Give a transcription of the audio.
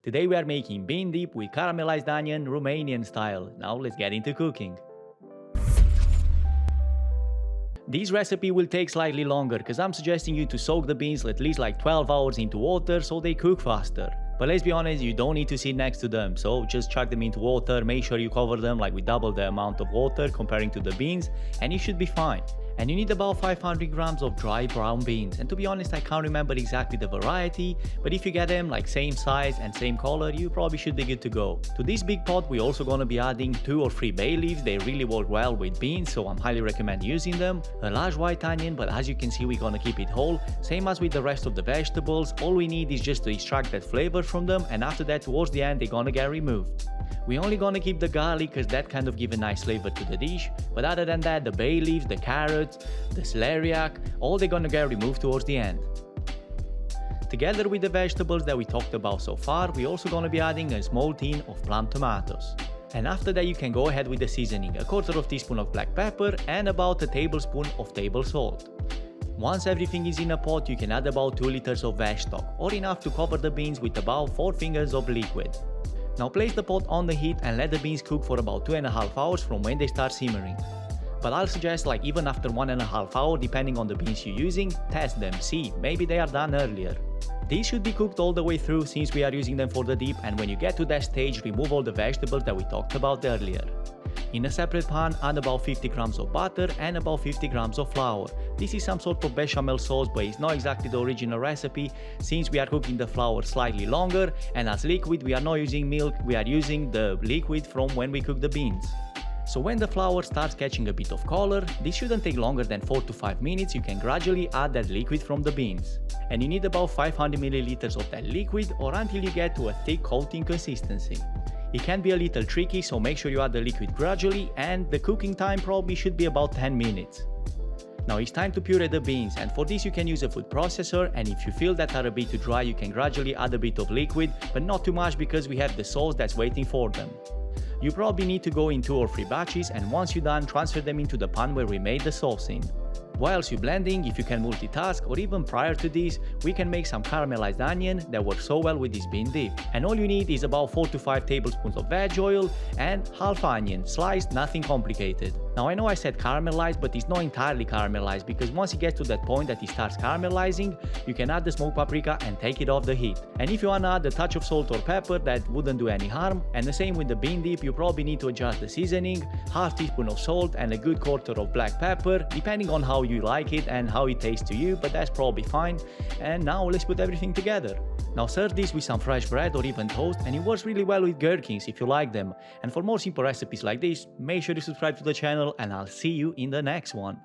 Today we are making bean dip with caramelized onion Romanian style. Now let's get into cooking. This recipe will take slightly longer because I'm suggesting you to soak the beans at least like 12 hours into water so they cook faster. But let's be honest, you don't need to sit next to them, so just chuck them into water, make sure you cover them like with double the amount of water comparing to the beans, and you should be fine. And you need about 500 grams of dry brown beans, and to be honest I can't remember exactly the variety, but if you get them like same size and same color, you probably should be good to go. To this big pot we're also gonna be adding 2 or 3 bay leaves. They really work well with beans, so I'm highly recommend using them. A large white onion, but as you can see we're gonna keep it whole. Same as with the rest of the vegetables, all we need is just to extract that flavor from them, and after that towards the end they're gonna get removed. We're only gonna keep the garlic because that kind of give a nice flavor to the dish, but other than that the bay leaves, the carrots, the celeriac, all they're gonna get removed towards the end. Together with the vegetables that we talked about so far, we're also gonna be adding a small tin of plum tomatoes. And after that you can go ahead with the seasoning, a quarter of teaspoon of black pepper and about a tablespoon of table salt. Once everything is in a pot, you can add about 2 liters of veg stock, or enough to cover the beans with about 4 fingers of liquid. Now place the pot on the heat and let the beans cook for about 2.5 hours from when they start simmering. But I'll suggest like even after 1.5 hours depending on the beans you're using, test them, see, maybe they are done earlier. These should be cooked all the way through since we are using them for the dip, and when you get to that stage remove all the vegetables that we talked about earlier. In a separate pan add about 50 grams of butter and about 50 grams of flour. This is some sort of bechamel sauce, but it's not exactly the original recipe since we are cooking the flour slightly longer, and as liquid we are not using milk, we are using the liquid from when we cook the beans. So when the flour starts catching a bit of color, this shouldn't take longer than 4 to 5 minutes, you can gradually add that liquid from the beans. And you need about 500 milliliters of that liquid or until you get to a thick coating consistency. It can be a little tricky, so make sure you add the liquid gradually, and the cooking time probably should be about 10 minutes. Now it's time to puree the beans, and for this you can use a food processor, and if you feel that are a bit too dry you can gradually add a bit of liquid, but not too much because we have the sauce that's waiting for them. You probably need to go in 2 or 3 batches, and once you're done transfer them into the pan where we made the sauce in. Whilst you're blending, if you can multitask, or even prior to this, we can make some caramelized onion that works so well with this bean dip. And all you need is about 4 to 5 tablespoons of veg oil and half onion, sliced, nothing complicated. Now I know I said caramelized, but it's not entirely caramelized because once you get to that point that it starts caramelizing, you can add the smoked paprika and take it off the heat. And if you wanna add a touch of salt or pepper, that wouldn't do any harm. And the same with the bean dip, you probably need to adjust the seasoning, half teaspoon of salt and a good quarter of black pepper, depending on how you like it and how it tastes to you, but that's probably fine. And now let's put everything together. Now serve this with some fresh bread or even toast, and it works really well with gherkins if you like them. And for more simple recipes like this, make sure to subscribe to the channel, and I'll see you in the next one.